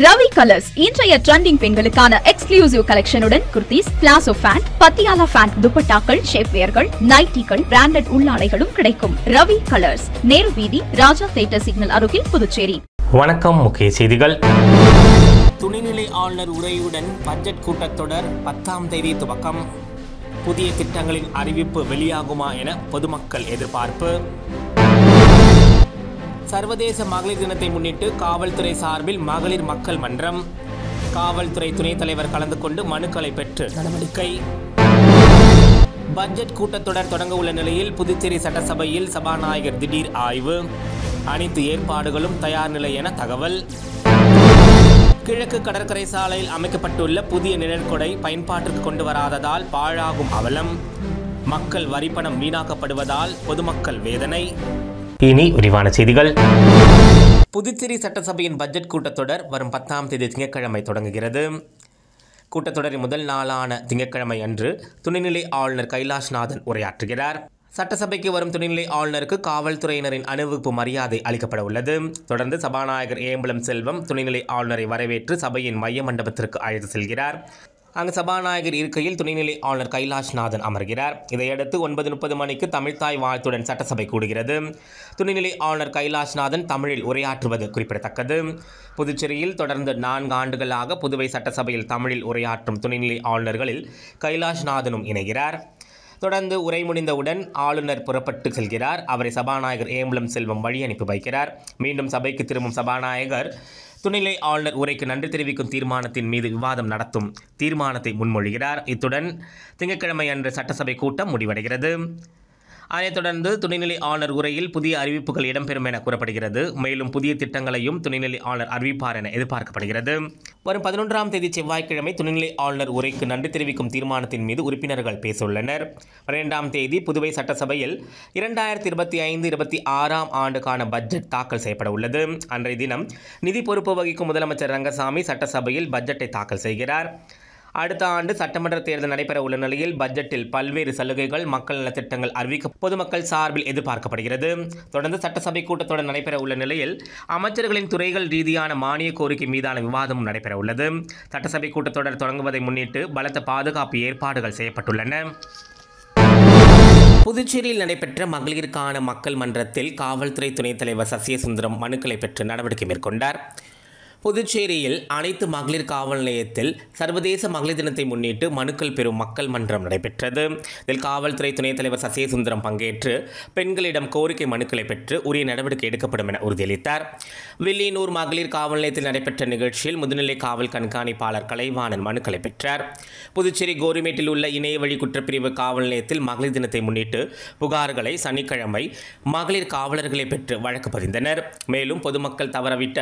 Ravi colours இன்றைய trending பெண்களுக்கான exclusive கலெக்ஷனுடன் kurtis, palazzo pant, Patiala pant, துப்பட்டாக்கள், ஷேப்வேர்கள், நைட்டிகள், பிராண்டட் உள்ளாடைகளும் கிடைக்கும். ரவி கலர்ஸ், நேரு வீதி, ராஜா தியேட்டர் சிக்னல் அருகில், புதுச்சேரி. வணக்கம். முக்கிய செய்திகள். துணைநிலை ஆளுநர் உரையுடன் பட்ஜெட் கூட்டத்தொடர் 10ஆம் தேதி துவக்கம். புதிய திட்டங்களின் அறிவிப்பு வெளியாகுமா என பொதுமக்கள் எதிர்பார்ப்பு. சர்வதேச மகளிர் தினத்தை முன்னிட்டு காவல்துறை சார்பில் மகளிர் மக்கள் மன்றம். காவல்துறை துணைத் தலைவர் கலந்து கொண்டு மனுக்களை பெற்று நடவடிக்கை. பட்ஜெட் கூட்டத்தொடர் தொடங்க உள்ள நிலையில் புதுச்சேரி சட்டசபையில் சபாநாயகர் திடீர் ஆய்வு. அனைத்து ஏற்பாடுகளும் தயார் நிலை என தகவல். கிழக்கு கடற்கரை சாலையில் அமைக்கப்பட்டுள்ள புதிய நிழற்குடை பயன்பாட்டிற்கு கொண்டு வராததால் பாழாகும் அவலம். மக்கள் வரிப்பணம் வீணாக்கப்படுவதால் பொதுமக்கள் வேதனை. இனி விரிவான செய்திகள். புதுச்சேரி சட்டசபையின் பட்ஜெட் கூட்டத்தொடர் வரும் 10ஆம் தேதி திங்கட்கிழமை தொடங்குகிறது. கூட்டத்தொடரின் முதல் நாளான திங்கட்கிழமை அன்று துணைநிலை ஆளுநர் கைலாஷ்நாதன் உரையாற்றுகிறார். சட்டசபைக்கு வரும் துணைநிலை ஆளுநருக்கு காவல்துறையினரின் அணிவகுப்பு மரியாதை அளிக்கப்பட உள்ளது. தொடர்ந்து சபாநாயகர் ஏம்பலம் செல்வம் துணைநிலை ஆளுநரை வரவேற்று சபையின் மைய மண்டபத்திற்கு அழைத்து செல்கிறார். அங்கு சபாநாயகர் இருக்கையில் துணைநிலை ஆளுநர் கைலாஷ்நாதன் அமர்கிறார். இதையடுத்து 9:30 மணிக்கு தமிழ்த்தாய் வாழ்த்துடன் சட்டசபை கூடுகிறது. துணைநிலை ஆளுநர் கைலாஷ்நாதன் தமிழில் உரையாற்றுவது குறிப்பிடத்தக்கது. புதுச்சேரியில் தொடர்ந்து 4 ஆண்டுகளாக புதுவை சட்டசபையில் தமிழில் உரையாற்றும் துணைநிலை ஆளுநர்களில் கைலாஷ்நாதனும் இணைகிறார். தொடர்ந்து உரை முடிந்தவுடன் ஆளுநர் புறப்பட்டு செல்கிறார். அவரை சபாநாயகர் ஏம்பலம் செல்வம் வழி அனுப்பி வைக்கிறார். மீண்டும் சபைக்கு திரும்பும் சபாநாயகர் துணைநிலை ஆளுநர் உரைக்கு நன்றி தெரிவிக்கும் தீர்மானத்தின் மீது விவாதம் நடத்தும் தீர்மானத்தை முன்மொழிகிறார். இத்துடன் திங்கட்கிழமை அன்று சட்டசபை கூட்டம் முடிவடைகிறது. அதைத் தொடர்ந்து துணைநிலை ஆளுநர் உரையில் புதிய அறிவிப்புகள் இடம்பெறும் என கூறப்படுகிறது. மேலும் புதிய திட்டங்களையும் துணைநிலை ஆளுநர் அறிவிப்பார் என எதிர்பார்க்கப்படுகிறது. வரும் 11ஆம் தேதி செவ்வாய்க்கிழமை துணைநிலை ஆளுநர் உரைக்கு நன்றி தெரிவிக்கும் தீர்மானத்தின் மீது உறுப்பினர்கள் பேசவுள்ளனர். 12ஆம் தேதி புதுவை சட்டசபையில் 2025-26ஆம் ஆண்டுக்கான பட்ஜெட் தாக்கல் செய்யப்பட உள்ளது. அன்றைய தினம் நிதி பொறுப்பு வகிக்கும் முதலமைச்சர் ரங்கசாமி சட்டசபையில் பட்ஜெட்டை தாக்கல் செய்கிறார். அடுத்த ஆண்டு சட்டமன்ற தேர்தல் நடைபெற உள்ள நிலையில் பட்ஜெட்டில் பல்வேறு சலுகைகள், மக்கள் நலத்திட்டங்கள் அறிவிக்க பொதுமக்கள் சார்பில் எதிர்பார்க்கப்படுகிறது. தொடர்ந்து சட்டசபை கூட்டத்தொடர் நடைபெற உள்ள நிலையில் அமைச்சர்களின் துறைகள் ரீதியான மானிய கோரிக்கை மீதான விவாதமும் நடைபெற உள்ளது. சட்டசபை கூட்டத்தொடர் தொடங்குவதை முன்னிட்டு பலத்த பாதுகாப்பு ஏற்பாடுகள் செய்யப்பட்டுள்ளன. புதுச்சேரியில் நடைபெற்ற மகளிருக்கான மக்கள் மன்றத்தில் காவல்துறை துணைத் தலைவர் சசியசுந்தரம் மனுக்களை பெற்று நடவடிக்கை மேற்கொண்டார். புதுச்சேரியில் அனைத்து மகளிர் காவல் நிலையத்தில் சர்வதேச மகளிர் தினத்தை முன்னிட்டு மனுக்கள் பெறும் மக்கள் மன்றம் நடைபெற்றது. இதில் காவல்துறை துணைத் தலைவர் சசியசுந்தரம் பங்கேற்று பெண்களிடம் கோரிக்கை மனுக்களை பெற்று உரிய நடவடிக்கை எடுக்கப்படும் என உறுதியளித்தார். வில்லியனூர் மகளிர் காவல் நிலையத்தில் நடைபெற்ற நிகழ்ச்சியில் முதுநிலை காவல் கண்காணிப்பாளர் கலைவாணன் மனுக்களை பெற்றார். புதுச்சேரி கோரிமேட்டில் உள்ள இணையவழி குற்றப்பிரிவு காவல் நிலையத்தில் மகளிர் தினத்தை முன்னிட்டு புகார்களை சனிக்கிழமை மகளிர் காவலர்களை பெற்று வழக்கு பதிந்தனர். மேலும் பொதுமக்கள் தவறவிட்ட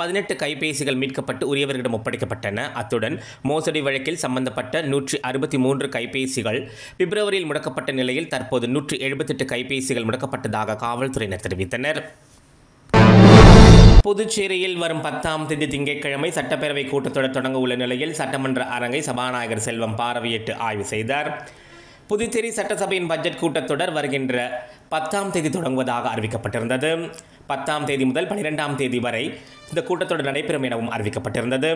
18 கைபேசிகள் மீட்கப்பட்டு உரியவர்களிடம் ஒப்படைக்கப்பட்டன. அத்துடன் மோசடி வழக்கில் சம்பந்தப்பட்ட 163 கைபேசிகள் பிப்ரவரியில் முடக்கப்பட்ட நிலையில் தற்போது 178 கைபேசிகள் முடக்கப்பட்டதாக காவல்துறையினர் தெரிவித்தனர். புதுச்சேரியில் வரும் 10ஆம் தேதி திங்கட்கிழமை சட்டப்பேரவை கூட்டத்தொடர் தொடங்க உள்ள நிலையில் சட்டமன்ற அரங்கை சபாநாயகர் செல்வம் பார்வையிட்டு ஆய்வு செய்தார். புதுச்சேரி சட்டசபையின் பட்ஜெட் கூட்டத்தொடர் வருகின்ற 10ஆம் தேதி தொடங்குவதாக அறிவிக்கப்பட்டிருந்தது. 10ஆம் தேதி முதல் 12ஆம் தேதி வரை இந்த கூட்டத்தொடர் நடைபெறும் எனவும் அறிவிக்கப்பட்டிருந்தது.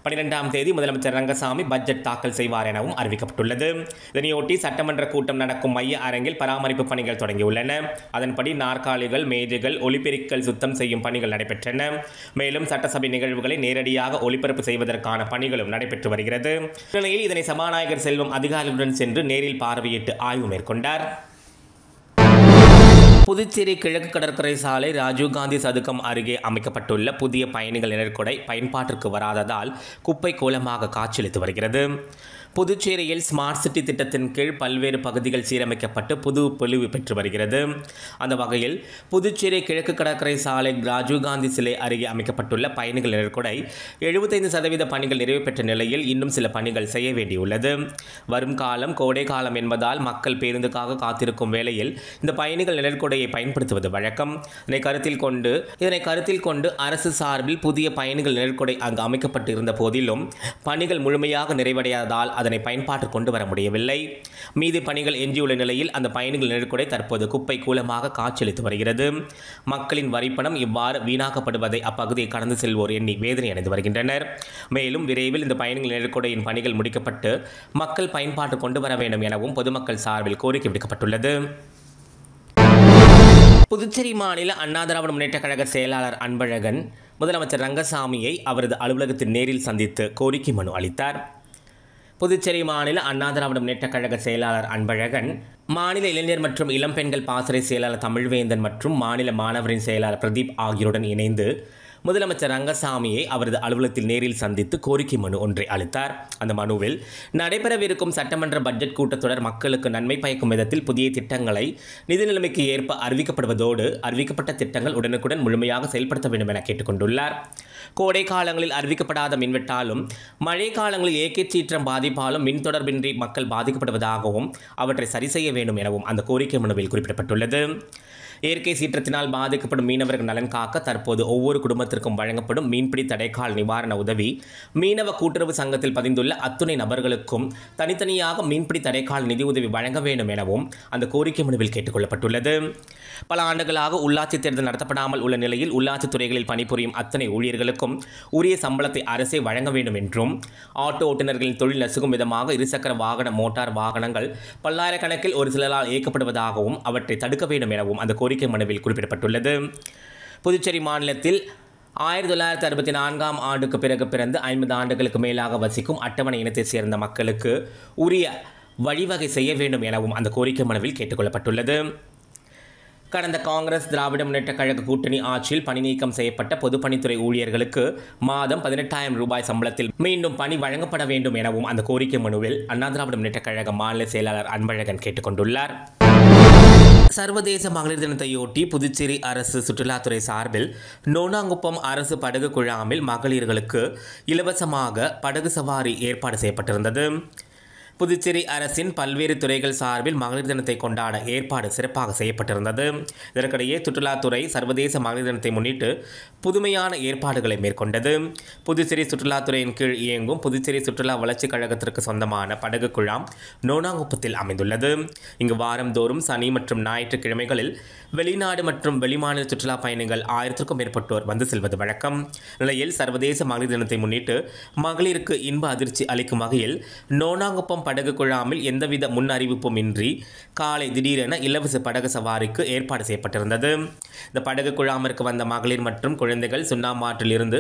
12ஆம் தேதி முதலமைச்சர் ரங்கசாமி பட்ஜெட் தாக்கல் செய்வார் எனவும் அறிவிக்கப்பட்டுள்ளது. இதனையொட்டி சட்டமன்ற கூட்டம் நடக்கும் மைய அரங்கில் பராமரிப்பு பணிகள் தொடங்கியுள்ளன. அதன்படி நாற்காலிகள், மேஜைகள், ஒலிபெருக்கிகள் சுத்தம் செய்யும் பணிகள் நடைபெற்றன. மேலும் சட்டசபை நிகழ்வுகளை நேரடியாக ஒளிபரப்பு செய்வதற்கான பணிகளும் நடைபெற்று வருகிறது. இந்நிலையில் இதனை சபாநாயகர் செல்வம் அதிகாரிகளுடன் சென்று நேரில் பார்வையிட்டு ஆய்வு மேற்கொண்டார். புதுச்சேரி கிழக்கு கடற்கரை சாலை ராஜீவ்காந்தி சதுக்கம் அருகே அமைக்கப்பட்டுள்ள புதிய பயணிகள் நிழற்குடை பயன்பாட்டிற்கு வராததால் குப்பை கோலமாக காட்சியளித்து வருகிறது. புதுச்சேரியில் ஸ்மார்ட் சிட்டி திட்டத்தின் கீழ் பல்வேறு பகுதிகள் சீரமைக்கப்பட்டு புது பொலிவு பெற்று வருகிறது. அந்த வகையில் புதுச்சேரி கிழக்கு கடற்கரை சாலை ராஜீவ்காந்தி சிலை அருகே அமைக்கப்பட்டுள்ள பயணிகள் நிழற்குடை 75% பணிகள் நிறைவு பெற்ற நிலையில் இன்னும் சில பணிகள் செய்ய வேண்டியுள்ளது. வரும் காலம் கோடை காலம் என்பதால் மக்கள் பேருந்துக்காக காத்திருக்கும் வேளையில் இந்த பயணிகள் நிழற்குடையை பயன்படுத்துவது வழக்கம். இதனை கருத்தில் கொண்டு அரசு சார்பில் புதிய பயணிகள் நிழற்குடை அங்கு அமைக்கப்பட்டு இருந்த போதிலும் பணிகள் முழுமையாக நிறைவடையாததால் அதனை பயன்பாட்டில் கொண்டு வர முடியவில்லை. மீதி பணிகள் எஞ்சியுள்ள நிலையில் அந்த பயணிகள் நெருக்கடி தற்போது குப்பை கூலமாக காட்சியளித்து வருகிறது. மக்களின் வரிப்பணம் இவ்வாறு வீணாக்கப்படுவதை அப்பகுதியை கடந்து செல்வோர் எண்ணி வேதனை அடைந்து வருகின்றனர். மேலும் விரைவில் இந்த பயணிகள் நெருக்கடியின் பணிகள் முடிக்கப்பட்டு மக்கள் பயன்பாட்டு கொண்டு வர வேண்டும் எனவும் பொதுமக்கள் சார்பில் கோரிக்கை விடுக்கப்பட்டுள்ளது. புதுச்சேரி மாநில அண்ணா திராவிட முன்னேற்ற கழக செயலாளர் அன்பழகன் முதலமைச்சர் ரங்கசாமியை அவரது அலுவலகத்தில் நேரில் சந்தித்து கோரிக்கை மனு அளித்தார். புதுச்சேரி மாநில அண்ணா திராவிட முன்னேற்ற கழக செயலாளர் அன்பழகன், மாநில இளைஞர் மற்றும் இளம்பெண்கள் பாசறை செயலாளர் தமிழ்வேந்தன் மற்றும் மாநில மாணவரின் செயலாளர் பிரதீப் ஆகியோருடன் இணைந்து முதலமைச்சர் ரங்கசாமியை அவரது அலுவலகத்தில் நேரில் சந்தித்து கோரிக்கை மனு ஒன்றை அளித்தார். அந்த மனுவில் நடைபெறவிருக்கும் சட்டமன்ற பட்ஜெட் கூட்டத்தொடர் மக்களுக்கு நன்மை பயக்கும் விதத்தில் புதிய திட்டங்களை நிதி நிலைமைக்கு ஏற்ப அறிவிக்கப்படுவதோடு அறிவிக்கப்பட்ட திட்டங்கள் உடனுக்குடன் முழுமையாக செயல்படுத்த வேண்டும் என கேட்டுக்கொண்டுள்ளார். கோடை காலங்களில் அறிவிக்கப்படாத மின்வெட்டாலும் மழை காலங்களில் இயற்கை சீற்றம் பாதிப்பாலும் மின் தொடர்பின்றி மக்கள் பாதிக்கப்படுவதாகவும் அவற்றை சரி செய்ய வேண்டும் எனவும் அந்த கோரிக்கை மனுவில் குறிப்பிடப்பட்டுள்ளது. இயற்கை சீற்றத்தினால் பாதிக்கப்படும் மீனவர்கள் நலன் காக்க தற்போது ஒவ்வொரு குடும்பத்திற்கும் வழங்கப்படும் மீன்பிடி தடைக்கால் நிவாரண உதவி மீனவ கூட்டுறவு சங்கத்தில் பதிந்துள்ள அத்துணை நபர்களுக்கும் தனித்தனியாக மீன்பிடி தடைக்கால் நிதி உதவி வழங்க வேண்டும் எனவும் அந்த கோரிக்கை மனுவில் கேட்டுக்கொள்ளப்பட்டுள்ளது. பல ஆண்டுகளாக உள்ளாட்சி தேர்தல் நடத்தப்படாமல் உள்ள நிலையில் உள்ளாட்சி துறைகளில் பணிபுரியும் அத்தனை ஊழியர்களுக்கும் உரிய சம்பளத்தை அரசே வழங்க வேண்டும் என்றும், ஆட்டோ ஓட்டுநர்களின் தொழில் நசுக்கும் விதமாக இருசக்கர வாகன மோட்டார் வாகனங்கள் பல்லாயிரக்கணக்கில் ஒரு சிலரால் இயக்கப்படுவதாகவும் அவற்றை தடுக்க வேண்டும் எனவும் அந்த கோரிக்கை மனுவில் குறிப்பிடப்பட்டுள்ளது. புதுச்சேரி மாநிலத்தில் 1964ஆம் ஆண்டுக்கு பிறகு பிறந்து 50 ஆண்டுகளுக்கு மேலாக வசிக்கும் அட்டவணை இனத்தைச் சேர்ந்த மக்களுக்கு உரிய வழிவகை செய்ய வேண்டும் எனவும் அந்த கோரிக்கை மனுவில் கேட்டுக்கொள்ளப்பட்டுள்ளது. கடந்த காங்கிரஸ் திராவிட முன்னேற்ற கழக கூட்டணி ஆட்சியில் பணி நீக்கம் செய்யப்பட்ட பொதுப்பணித்துறை ஊழியர்களுக்கு மாதம் 18,000 ரூபாய் சம்பளத்தில் மீண்டும் பணி வழங்கப்பட வேண்டும் எனவும் அந்த கோரிக்கை மனுவில் அண்ணா திராவிட முன்னேற்ற கழக மாநில செயலாளர் அன்பழகன் கேட்டுக்கொண்டுள்ளார். சர்வதேச மகளிர் தினத்தையொட்டி புதுச்சேரி அரசு சுற்றுலாத்துறை சார்பில் நோனாங்குப்பம் அரசு படகு குழாமில் மகளிர்களுக்கு இலவசமாக படகு சவாரி ஏற்பாடு செய்யப்பட்டிருந்தது. புதுச்சேரி அரசின் பல்வேறு துறைகள் சார்பில் மகளிர் தினத்தை கொண்டாட ஏற்பாடு சிறப்பாக செய்யப்பட்டிருந்தது. இதற்கிடையே சுற்றுலாத்துறை சர்வதேச மகளிர் தினத்தை முன்னிட்டு புதுமையான ஏற்பாடுகளை மேற்கொண்டது. புதுச்சேரி சுற்றுலாத்துறையின் கீழ் இயங்கும் புதுச்சேரி சுற்றுலா வளர்ச்சிக் கழகத்திற்கு சொந்தமான படகு குழாம் நோனாங்குப்பத்தில் அமைந்துள்ளது. இங்கு வாரந்தோறும் சனி மற்றும் ஞாயிற்றுக்கிழமைகளில் வெளிநாடு மற்றும் வெளிமாநில சுற்றுலா பயணிகள் 1000க்கும் மேற்பட்டோர் வந்து செல்வது வழக்கம். நிலையில் சர்வதேச மகளிர் தினத்தை முன்னிட்டு மகளிருக்கு இன்ப அதிர்ச்சி அளிக்கும் வகையில் நோனாங்குப்பம் படகு குழாமில் எந்தவித முன் அறிவிப்பும் இன்றி காலை திடீரென இலவச படகு சவாரிக்கு ஏற்பாடு செய்யப்பட்டிருந்தது. இந்த படகு குழாமிற்கு வந்த மகளிர் மற்றும் குழந்தைகள் சுண்ணாம்பாற்றில் இருந்து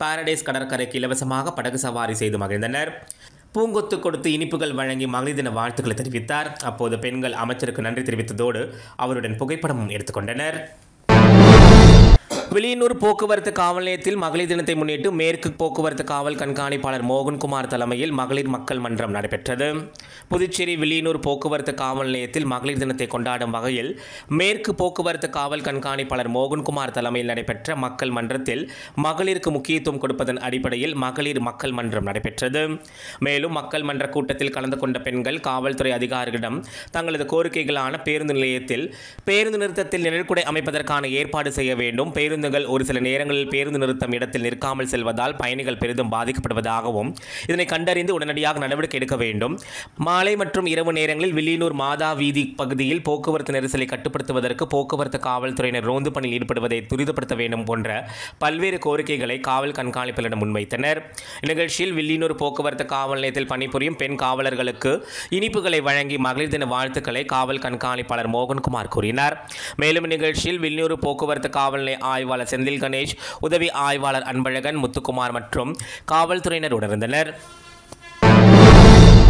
பாரடைஸ் கடற்கரைக்கு இலவசமாக படகு சவாரி செய்து மகிழ்ந்தனர். பூங்கொத்து கொடுத்து இனிப்புகள் வழங்கி மகளிர் தின வாழ்த்துக்களை தெரிவித்தார். அப்போது பெண்கள் அமைச்சருக்கு நன்றி தெரிவித்ததோடு அவருடன் புகைப்படமும் எடுத்துக்கொண்டனர். வெளியனூர் போக்குவரத்து காவல் நிலையத்தில் மகளிர் தினத்தை முன்னிட்டு மேற்கு போக்குவரத்து காவல் கண்காணிப்பாளர் மோகன்குமார் தலைமையில் மகளிர் மக்கள் மன்றம் நடைபெற்றது. புதுச்சேரி வெளியனூர் போக்குவரத்து காவல் நிலையத்தில் மகளிர் தினத்தை கொண்டாடும் வகையில் மேற்கு போக்குவரத்து காவல் கண்காணிப்பாளர் மோகன்குமார் தலைமையில் நடைபெற்ற மக்கள் மன்றத்தில் மகளிருக்கு முக்கியத்துவம் கொடுப்பதன் அடிப்படையில் மகளிர் மக்கள் மன்றம் நடைபெற்றது. மேலும் மக்கள் மன்ற கூட்டத்தில் கலந்து கொண்ட பெண்கள் காவல்துறை அதிகாரிகளிடம் தங்களது கோரிக்கைகளான பேருந்து நிலையத்தில் பேருந்து நிறுத்தத்தில் நிழற்குடை அமைப்பதற்கான ஏற்பாடு செய்ய வேண்டும், பேருந்துகள் ஒரு சில நேரங்களில் பேருந்து நிறுத்தம் இடத்தில் நிற்காமல் செல்வதால் பயணிகள் பெரிதும் பாதிக்கப்படுவதாகவும் இதனை கண்டறிந்து உடனடியாக நடவடிக்கை எடுக்க வேண்டும், மாலை மற்றும் இரவு நேரங்களில் வில்லியனூர் மாதா வீதி பகுதியில் போக்குவரத்து நெரிசலை கட்டுப்படுத்துவதற்கு போக்குவரத்து காவல்துறையினர் ரோந்து பணியில் ஈடுபடுவதை துரிதப்படுத்த வேண்டும் போன்ற பல்வேறு கோரிக்கைகளை காவல் கண்காணிப்பாளரிடம் முன்வைத்தனர். இந்நிகழ்ச்சியில் வில்லியனூர் போக்குவரத்து காவல் நிலையத்தில் பணிபுரியும் பெண் காவலர்களுக்கு இனிப்புகளை வழங்கி மகளிர் தின வாழ்த்துக்களை காவல் கண்காணிப்பாளர் மோகன்குமார் கூறினார். மேலும் இந்நிகழ்ச்சியில் வில்லியனூர் போக்குவரத்து காவல் நிலைய ஆய்வாளர் செந்தில் கணேஷ், உதவி ஆய்வாளர் அன்பழகன், முத்துக்குமார் மற்றும் காவல்துறையினர் உடனிருந்தனர்.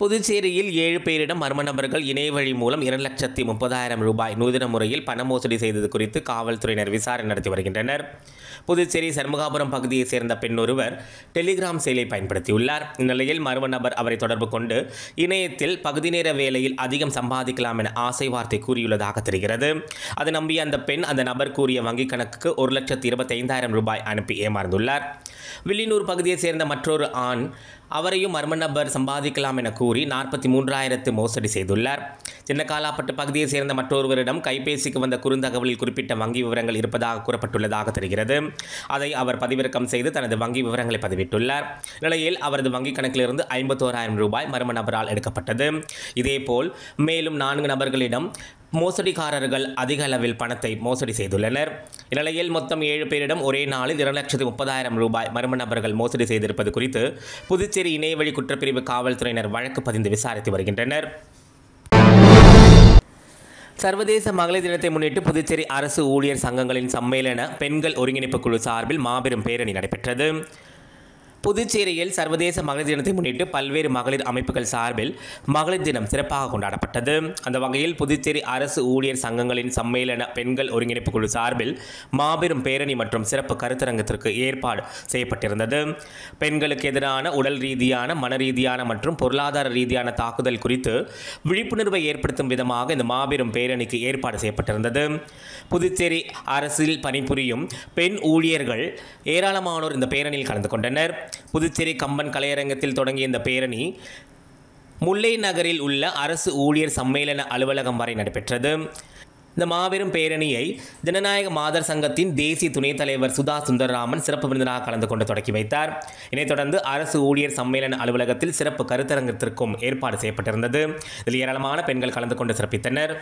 புதுச்சேரியில் 7 பேரிடம் மர்ம நபர்கள் இணைய வழி மூலம் 2,30,000 ரூபாய் நூதன முறையில் பண மோசடி செய்தது குறித்து காவல்துறையினர் விசாரணை நடத்தி வருகின்றனர். புதுச்சேரி சண்முகாபுரம் பகுதியைச் சேர்ந்த பெண் ஒருவர் டெலிகிராம் செயலை பயன்படுத்தியுள்ளார். இந்நிலையில் மர்ம நபர் அவரை தொடர்பு கொண்டு இணையத்தில் பகுதி நேர வேலையில் அதிகம் சம்பாதிக்கலாம் என ஆசை வார்த்தை கூறியுள்ளதாக தெரிகிறது. அதை நம்பிய அந்த பெண் அந்த நபர் கூறிய வங்கிக் கணக்குக்கு 1,25,000 ரூபாய் அனுப்பி ஏமாந்துள்ளார். வில்லியனூர் பகுதியைச் சேர்ந்த மற்றொரு ஆண் அவரையும் மர்ம நபர் சம்பாதிக்கலாம் என கூறி 43,000 மோசடி செய்துள்ளார். சின்னக்காலாப்பட்டு பகுதியைச் சேர்ந்த மற்றொருவரிடம் கைபேசிக்கு வந்த குறுந்தகவலில் குறிப்பிட்ட வங்கி விவரங்கள் இருப்பதாக கூறப்பட்டுள்ளதாக தெரிகிறது. அதை அவர் பதிவிறக்கம் செய்து தனது வங்கி விவரங்களை பதிவிட்டுள்ளார். நிலையில் அவரது வங்கிக் கணக்கிலிருந்து 51,000 ரூபாய் மர்ம நபரால் எடுக்கப்பட்டது. இதேபோல் மேலும் 4 நபர்களிடம் மோசடிக்காரர்கள் அதிக அளவில் பணத்தை மோசடி செய்துள்ளனர். இந்நிலையில் மொத்தம் 7 பேரிடம் ஒரே நாளில் 2,30,000 ரூபாய் மர்ம நபர்கள் மோசடி செய்திருப்பது குறித்து புதுச்சேரி இணையவழி குற்றப்பிரிவு காவல்துறையினர் வழக்கு பதிந்து விசாரித்து வருகின்றனர். சர்வதேச மகளிர் தினத்தை முன்னிட்டு புதுச்சேரி அரசு ஊழியர் சங்கங்களின் சம்மேளன பெண்கள் ஒருங்கிணைப்பு குழு சார்பில் மாபெரும் பேரணி நடைபெற்றது. புதுச்சேரியில் சர்வதேச மகளிர் தினத்தை முன்னிட்டு பல்வேறு மகளிர் அமைப்புகள் சார்பில் மகளிர் தினம் சிறப்பாக கொண்டாடப்பட்டது. அந்த வகையில் புதுச்சேரி அரசு ஊழியர் சங்கங்களின் சம்மேளன பெண்கள் ஒருங்கிணைப்பு குழு சார்பில் மாபெரும் பேரணி மற்றும் சிறப்பு கருத்தரங்கத்திற்கு ஏற்பாடு செய்யப்பட்டிருந்தது. பெண்களுக்கு எதிரான உடல் ரீதியான, மன ரீதியான மற்றும் பொருளாதார ரீதியான தாக்குதல் குறித்து விழிப்புணர்வை ஏற்படுத்தும் விதமாக இந்த மாபெரும் பேரணிக்கு ஏற்பாடு செய்யப்பட்டிருந்தது. புதுச்சேரி அரசில் பணிபுரியும் பெண் ஊழியர்கள் ஏராளமானோர் இந்த பேரணியில் கலந்து கொண்டனர். புதுச்சேரி கம்பன் கலையரங்கத்தில் தொடங்கிய இந்த பேரணி முல்லை நகரில் உள்ள அரசு ஊழியர் சம்மேளன அலுவலகம் வரை நடைபெற்றது. இந்த மாபெரும் பேரணியை ஜனநாயக மாதர் சங்கத்தின் தேசிய துணைத் தலைவர் சுதா சுந்தரராமன் சிறப்பு விருந்தினராக கலந்து கொண்டு தொடக்கி வைத்தார். இதைத் தொடர்ந்து அரசு ஊழியர் சம்மேளன அலுவலகத்தில் சிறப்பு கருத்தரங்கத்திற்கும் ஏற்பாடு செய்யப்பட்டிருந்தது. இதில் ஏராளமான பெண்கள் கலந்து கொண்டு சிறப்பித்தனர்.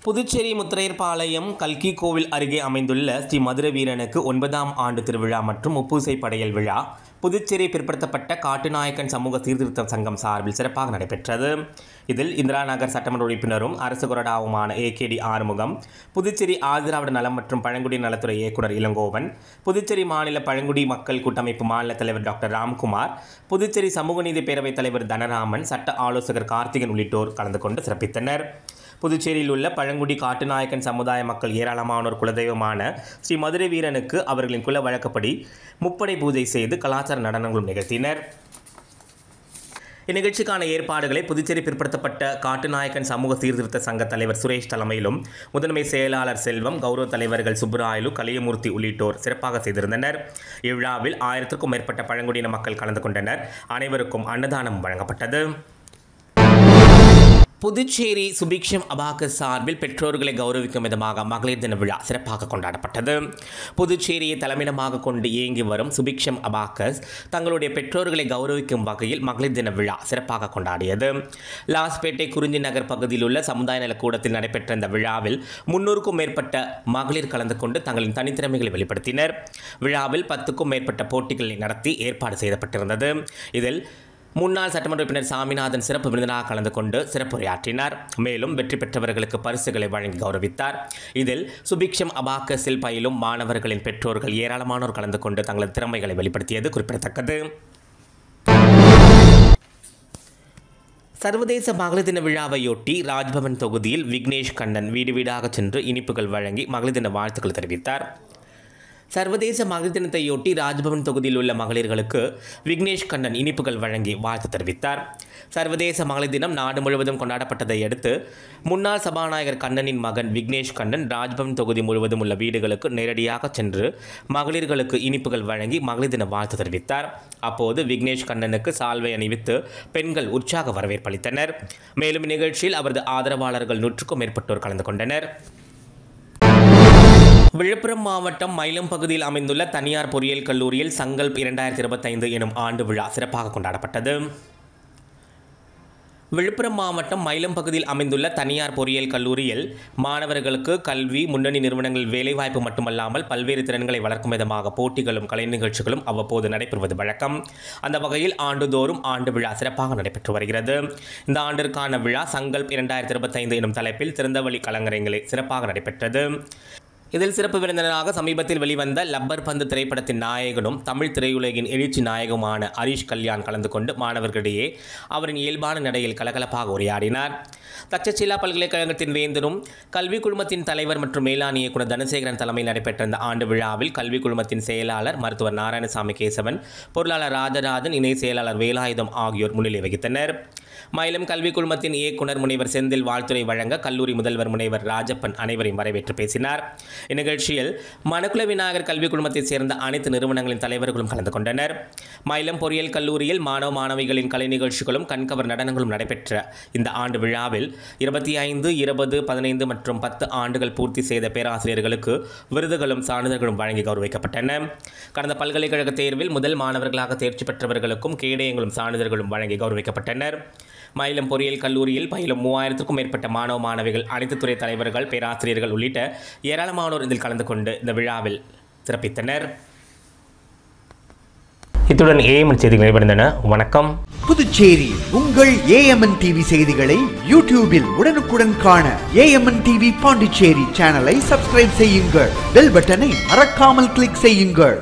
புதுச்சேரி முத்திரையர்பாளையம் கல்கி கோவில் அருகே அமைந்துள்ள ஸ்ரீ மதுரை வீரனுக்கு 9ஆம் ஆண்டு திருவிழா மற்றும் முப்பூசை படையல் விழா புதுச்சேரி பிற்படுத்தப்பட்ட காட்டுநாயக்கன் சமூக சீர்திருத்த சங்கம் சார்பில் சிறப்பாக நடைபெற்றது. இதில் இந்திரா நகர் சட்டமன்ற உறுப்பினரும் அரசு கொறடாவுமான AKD ஆறுமுகம், புதுச்சேரி ஆதிராவிட நலம் மற்றும் பழங்குடி நலத்துறை இயக்குனர் இளங்கோவன், புதுச்சேரி மாநில பழங்குடி மக்கள் கூட்டமைப்பு மாநில தலைவர் டாக்டர் ராம்குமார், புதுச்சேரி சமூக நீதி பேரவைத் தலைவர் தனராமன், சட்ட ஆலோசகர் கார்த்திகன் உள்ளிட்டோர் கலந்து கொண்டு சிறப்பித்தனர். புதுச்சேரியில் உள்ள பழங்குடி காட்டுநாயக்கன் சமுதாய மக்கள் ஏராளமானோர் குலதெய்வமான ஸ்ரீ மதுரை வீரனுக்கு அவர்களின் குல வழக்கப்படி முப்படை பூஜை செய்து கலாச்சார நடனங்களும் நிகழ்த்தினர். இந்நிகழ்ச்சிக்கான ஏற்பாடுகளை புதுச்சேரி பிற்படுத்தப்பட்ட காட்டுநாயக்கன் சமூக சீர்திருத்த சங்க தலைவர் சுரேஷ் தலைமையிலும் முதன்மை செயலாளர் செல்வம், கௌரவ தலைவர்கள் சுப்புராயலு, கலியமூர்த்தி உள்ளிட்டோர் சிறப்பாக செய்திருந்தனர். இவ்விழாவில் 1000க்கும் மேற்பட்ட பழங்குடியின மக்கள் கலந்து கொண்டனர். அனைவருக்கும் அன்னதானம் வழங்கப்பட்டது. புதுச்சேரி சுபிக்ஷம் அபாகஸ் சார்பில் பெற்றோர்களை கௌரவிக்கும் விதமாக மகளிர் தின விழா சிறப்பாக கொண்டாடப்பட்டது. புதுச்சேரியை தலைமையிடமாக கொண்டு இயங்கி வரும் சுபிக்ஷம் அபாகஸ் தங்களுடைய பெற்றோர்களை கௌரவிக்கும் வகையில் மகளிர் தின விழா சிறப்பாக கொண்டாடியது. லாஸ்பேட்டை குறிஞ்சி நகர் பகுதியில் உள்ள சமுதாய நலக்கூடத்தில் நடைபெற்ற இந்த விழாவில் 300க்கும் மேற்பட்ட மகளிர் கலந்து கொண்டு தங்களின் தனித்திறமைகளை வெளிப்படுத்தினர். விழாவில் 10க்கும் மேற்பட்ட போட்டிகளை நடத்தி ஏற்பாடு செய்யப்பட்டிருந்தது. இதில் முன்னாள் சட்டமன்ற உறுப்பினர் சாமிநாதன் சிறப்பு விருந்தினராக கலந்து கொண்டு சிறப்புரையாற்றினார். மேலும் வெற்றி பெற்றவர்களுக்கு பரிசுகளை வழங்கி கௌரவித்தார். இதில் சுபிக்ஷம் அபாகஸில் பயிலும் மாணவர்களின் பெற்றோர்கள் ஏராளமானோர் கலந்து கொண்டு தங்களது திறமைகளை வெளிப்படுத்தியது குறிப்பிடத்தக்கது. சர்வதேச மகளிர் தின விழாவையொட்டி ராஜ்பவன் தொகுதியில் விக்னேஷ் கண்ணன் வீடு வீடாக சென்று இனிப்புகள் வழங்கி மகளிர் தின வாழ்த்துக்கள் தெரிவித்தார். சர்வதேச மகளிர் தினத்தையொட்டி ராஜ்பவன் தொகுதியில் உள்ள மகளிர்களுக்கு விக்னேஷ் கண்ணன் இனிப்புகள் வழங்கி வாழ்த்து தெரிவித்தார். சர்வதேச மகளிர் தினம் நாடு முழுவதும் கொண்டாடப்பட்டதை அடுத்து முன்னாள் சபாநாயகர் கண்ணனின் மகன் விக்னேஷ் கண்ணன் ராஜ்பவன் தொகுதி முழுவதும் உள்ள வீடுகளுக்கு நேரடியாக சென்று மகளிர்களுக்கு இனிப்புகள் வழங்கி மகளிர் தின வாழ்த்து தெரிவித்தார். அப்போது விக்னேஷ் கண்ணனுக்கு சால்வை அணிவித்து பெண்கள் உற்சாக வரவேற்பளித்தனர். மேலும் இந்நிகழ்ச்சியில் அவரது ஆதரவாளர்கள் 100க்கும் மேற்பட்டோர் கலந்து கொண்டனர். விழுப்புரம் மாவட்டம் மயிலம் பகுதியில் அமைந்துள்ள தனியார் பொறியியல் கல்லூரியில் சங்கல்ப் 2025 எனும் ஆண்டு விழா சிறப்பாக கொண்டாடப்பட்டது. விழுப்புரம் மாவட்டம் மயிலம் பகுதியில் அமைந்துள்ள தனியார் பொறியியல் கல்லூரியில் மாணவர்களுக்கு கல்வி, முன்னணி நிறுவனங்கள் வேலைவாய்ப்பு மட்டுமல்லாமல் பல்வேறு திறன்களை வளர்க்கும் விதமாக போட்டிகளும் கலை நிகழ்ச்சிகளும் அவ்வப்போது நடைபெறுவது வழக்கம். அந்த வகையில் ஆண்டுதோறும் ஆண்டு விழா சிறப்பாக நடைபெற்று வருகிறது. இந்த ஆண்டிற்கான விழா சங்கல்ப் 2025 எனும் தலைப்பில் திறந்தவெளி கலங்கரைகளில் சிறப்பாக நடைபெற்றது. இதில் சிறப்பு விருந்தினராக சமீபத்தில் வெளிவந்த லப்பர் பந்து திரைப்படத்தின் நாயகனும் தமிழ் திரையுலகின் எழுச்சி நாயகமான ஹரிஷ் கல்யாண் கலந்து கொண்டு மாணவர்களிடையே அவரின் இயல்பான நடையில் கலகலப்பாக உரையாடினார். தட்சசிலா பல்கலைக்கழகத்தின் வேந்தரும் கல்வி குழுமத்தின் தலைவர் மற்றும் மேலாண் இயக்குனர் தனசேகரன் தலைமையில் நடைபெற்ற இந்த ஆண்டு விழாவில் கல்வி குழுமத்தின் செயலாளர் மருத்துவர் நாராயணசாமி கேசவன், பொருளாளர் ராஜராஜன், இணை செயலாளர் வேலாயுதம் ஆகியோர் முன்னிலை வகித்தனர். மயிலம் கல்விக் குழுமத்தின் இயக்குனர் முனைவர் செந்தில் வாழ்த்துரை வழங்க கல்லூரி முதல்வர் முனைவர் ராஜப்பன் அனைவரையும் வரவேற்று பேசினார். இந்நிகழ்ச்சியில் மணக்குள விநாயகர் கல்விக் குழுமத்தைச் சேர்ந்த அனைத்து நிறுவனங்களின் தலைவர்களும் கலந்து கொண்டனர். மயிலம் பொறியியல் கல்லூரியில் மாணவ மாணவிகளின் கலை நிகழ்ச்சிகளும் கண்கவர் நடனங்களும் நடைபெற்ற இந்த ஆண்டு விழாவில் 25, 20, 15 மற்றும் 10 ஆண்டுகள் பூர்த்தி செய்த பேராசிரியர்களுக்கு விருதுகளும் சான்றிதழ்களும் வழங்கி கௌரவிக்கப்பட்டன. கடந்த பல்கலைக்கழக தேர்வில் முதல் மாணவர்களாக தேர்ச்சி பெற்றவர்களுக்கும் கேடயங்களும் சான்றிதழ்களும் வழங்கி கௌரவிக்கப்பட்டனர். மயிலம் பொறியியல் கல்லூரியில் பயிலும் 3000க்கும் மேற்பட்ட மாணவ மாணவிகள், அனைத்து துறை தலைவர்கள், பேராசிரியர்கள் உள்ளிட்ட ஏராளமானோர் இதில் கலந்து கொண்டு இந்த விழாவில் சிறப்பித்தனர். இத்துடன் ஏஎம்என் செய்திகள் நிறைவடைந்தன. வணக்கம். புதுச்சேரி உங்கள் ஏஎம்என் டிவி செய்திகளை யூடியூபில் உடனுக்குடன் காண ஏஎம்என் டிவி பாண்டிச்சேரி சேனலை சப்ஸ்கிரைப் செய்யுங்கள். பெல் பட்டனை மறக்காமல் கிளிக் செய்யுங்கள்.